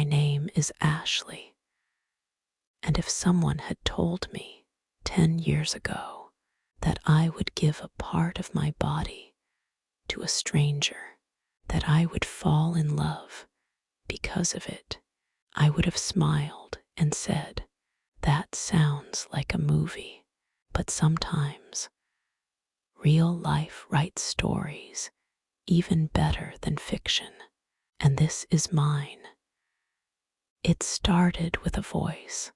my name is Ashley. And if someone had told me 10 years ago that I would give a part of my body to a stranger, that I would fall in love because of it, I would have smiled and said, that sounds like a movie. But sometimes real life writes stories even better than fiction, and this is mine. It started with a voice,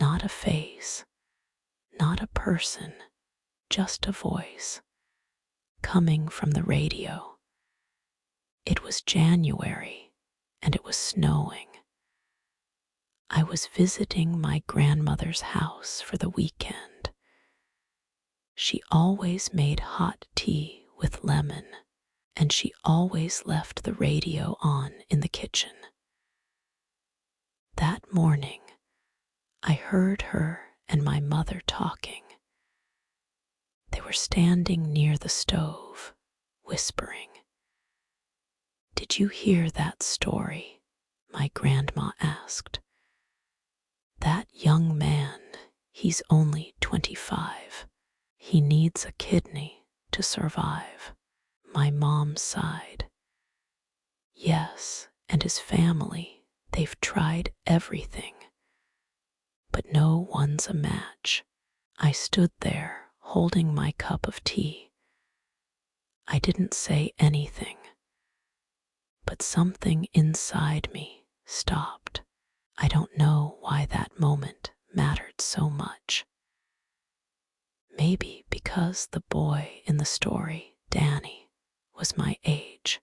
not a face, not a person, just a voice, coming from the radio. It was January, and it was snowing. I was visiting my grandmother's house for the weekend. She always made hot tea with lemon, and she always left the radio on in the kitchen. That morning, I heard her and my mother talking. They were standing near the stove, whispering. "Did you hear that story?" my grandma asked. "That young man, he's only 25. He needs a kidney to survive." My mom sighed. "Yes, and his family, they've tried everything. But no one's a match." I stood there holding my cup of tea. I didn't say anything, but something inside me stopped. I don't know why that moment mattered so much. Maybe because the boy in the story, Danny, was my age.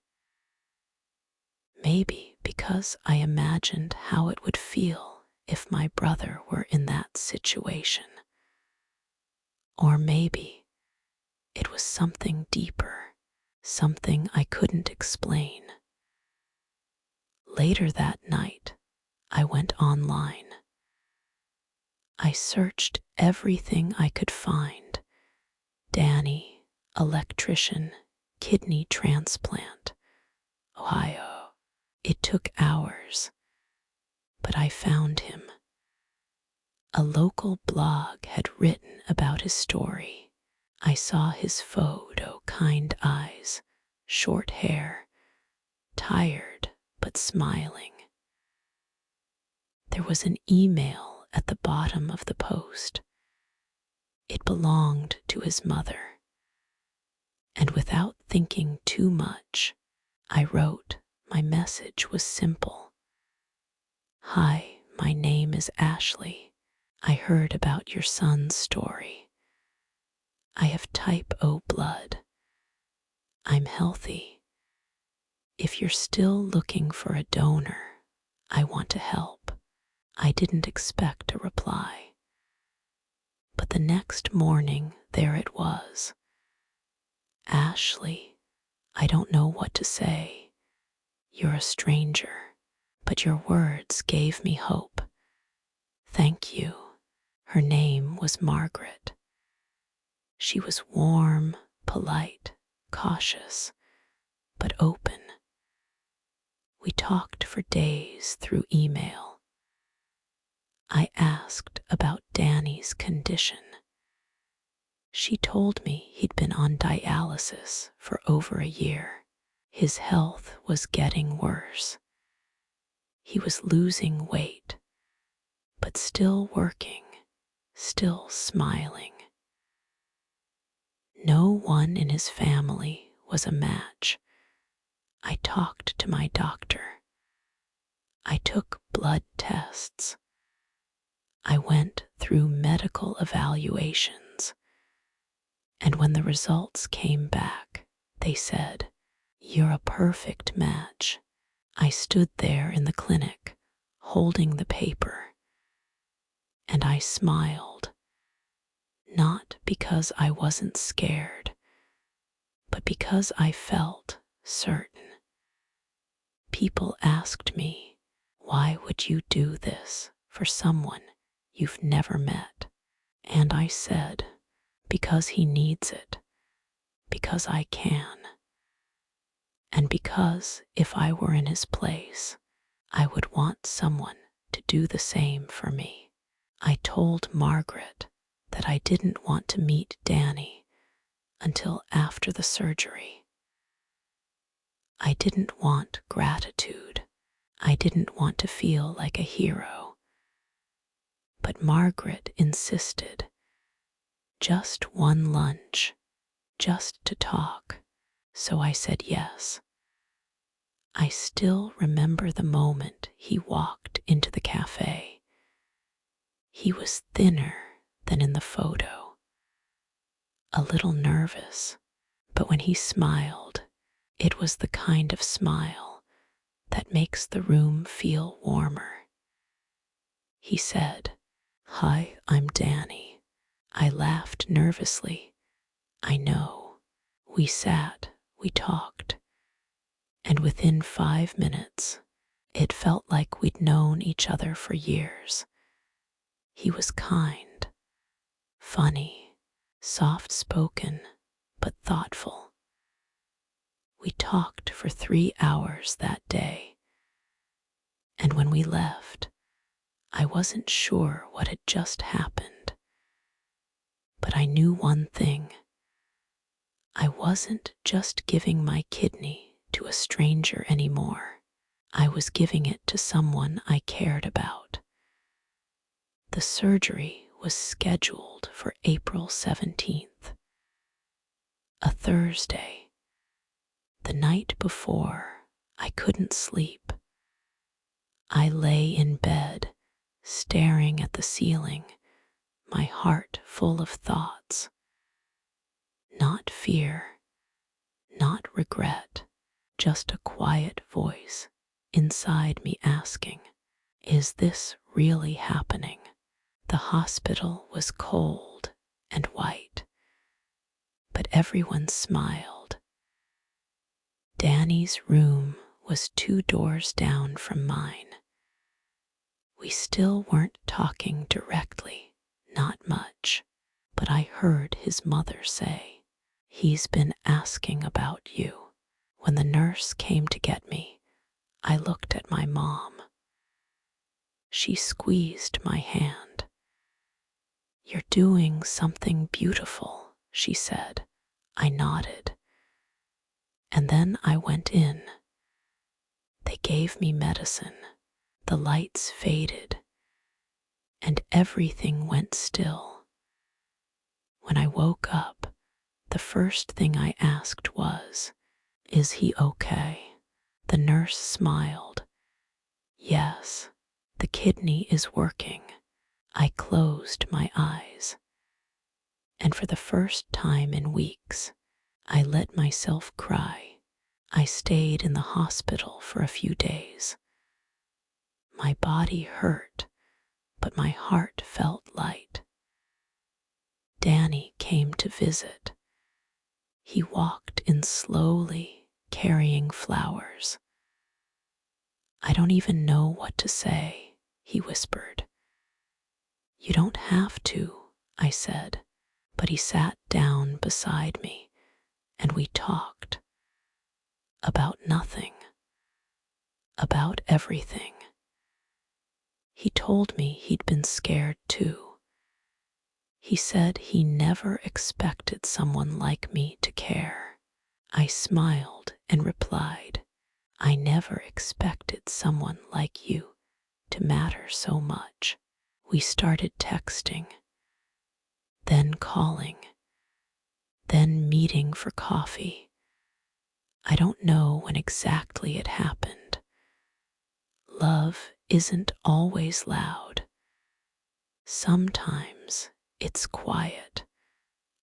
Maybe because I imagined how it would feel if my brother were in that situation. Or maybe it was something deeper, something I couldn't explain. Later that night, I went online. I searched everything I could find. Danny, electrician, kidney transplant, Ohio. It took hours, but I found him. A local blog had written about his story. I saw his photo, kind eyes, short hair, tired but smiling. There was an email at the bottom of the post. It belonged to his mother. And without thinking too much, I wrote. My message was simple. "Hi, my name is Ashley. I heard about your son's story. I have type O blood. I'm healthy. If you're still looking for a donor, I want to help." I didn't expect a reply. But the next morning, there it was. "Ashley, I don't know what to say. You're a stranger, but your words gave me hope. Thank you." Her name was Margaret. She was warm, polite, cautious, but open. We talked for days through email. I asked about Danny's condition. She told me he'd been on dialysis for over a year. His health was getting worse. He was losing weight, but still working, still smiling. No one in his family was a match. I talked to my doctor. I took blood tests. I went through medical evaluations. And when the results came back, they said, "You're a perfect match." I stood there in the clinic, holding the paper, and I smiled, not because I wasn't scared, but because I felt certain. People asked me, "Why would you do this for someone you've never met?" And I said, "Because he needs it, because I can, and because if I were in his place, I would want someone to do the same for me. I told Margaret that I didn't want to meet Danny until after the surgery. I didn't want gratitude. I didn't want to feel like a hero. But Margaret insisted. Just one lunch, just to talk. So I said yes. I still remember the moment he walked into the cafe. He was thinner than in the photo, a little nervous, but when he smiled, it was the kind of smile that makes the room feel warmer. He said, "Hi, I'm Danny." I laughed nervously. I know. We sat, we talked, and within 5 minutes, it felt like we'd known each other for years. He was kind, funny, soft-spoken, but thoughtful. We talked for 3 hours that day, and when we left, I wasn't sure what had just happened. But I knew one thing. I wasn't just giving my kidney to a stranger anymore. I was giving it to someone I cared about. The surgery was scheduled for April 17th, a Thursday. The night before, I couldn't sleep. I lay in bed, staring at the ceiling, my heart full of thoughts. Not fear, not regret, just a quiet voice inside me asking, is this really happening? The hospital was cold and white, but everyone smiled. Danny's room was 2 doors down from mine. We still weren't talking directly, not much, but I heard his mother say, "He's been asking about you." When the nurse came to get me, I looked at my mom. She squeezed my hand. "You're doing something beautiful," she said. I nodded. And then I went in. They gave me medicine. The lights faded, and everything went still. When I woke up, the first thing I asked was, "Is he okay?" The nurse smiled. "Yes, the kidney is working." I closed my eyes, and for the first time in weeks, I let myself cry. I stayed in the hospital for a few days. My body hurt, but my heart felt light. Danny came to visit. He walked in slowly, carrying flowers. "I don't even know what to say," he whispered. "You don't have to," I said, but he sat down beside me, and we talked. About nothing. About everything. He told me he'd been scared too. He said he never expected someone like me to care. I smiled and replied, "I never expected someone like you to matter so much." We started texting, then calling, then meeting for coffee. I don't know when exactly it happened. Love isn't always loud. Sometimes it's quiet,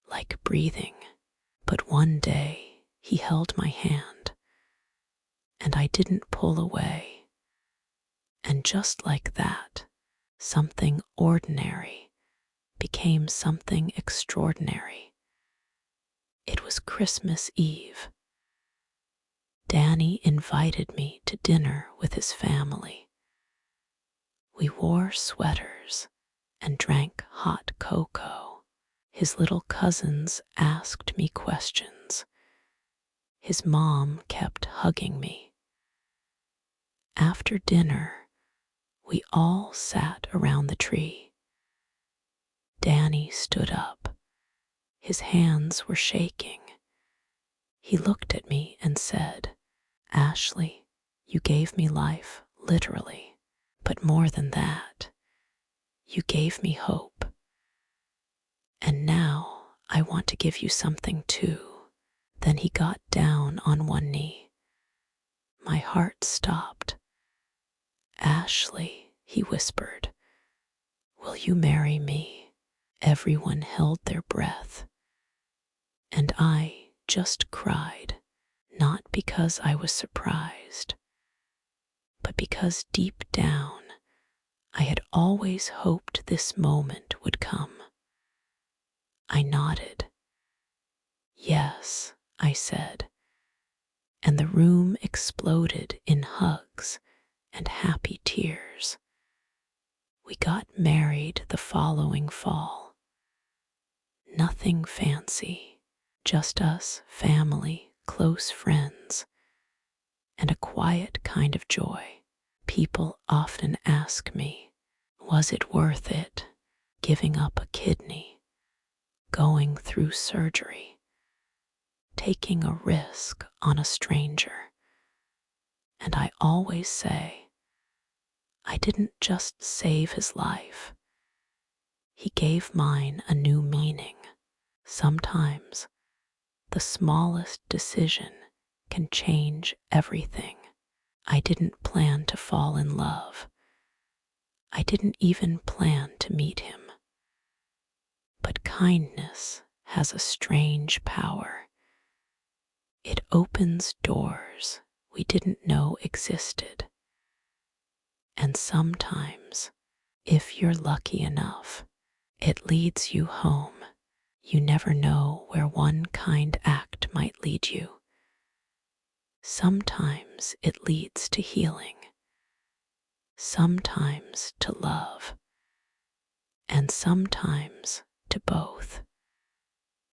like breathing. But one day he held my hand, and I didn't pull away. And just like that, something ordinary became something extraordinary. It was Christmas Eve. Danny invited me to dinner with his family. We wore sweaters and drank hot cocoa. His little cousins asked me questions. His mom kept hugging me. After dinner, we all sat around the tree. Danny stood up. His hands were shaking. He looked at me and said, "Ashley, you gave me life, literally. But more than that, you gave me hope. And now I want to give you something too." Then he got down on one knee. My heart stopped. "Ashley," he whispered, "will you marry me?" Everyone held their breath, and I just cried, not because I was surprised, but because deep down I had always hoped this moment would come. I nodded. "Yes," I said, and the room exploded in hugs and happy tears. We got married the following fall. Nothing fancy, just us, family, close friends, and a quiet kind of joy. People often ask me, was it worth it, giving up a kidney, going through surgery, taking a risk on a stranger? And I always say, I didn't just save his life. He gave mine a new meaning. Sometimes the smallest decision can change everything. I didn't plan to fall in love. I didn't even plan to meet him. But kindness has a strange power. It opens doors we didn't know existed. And sometimes, if you're lucky enough, it leads you home. You never know where one kind act might lead you. Sometimes it leads to healing, sometimes to love, and sometimes to both.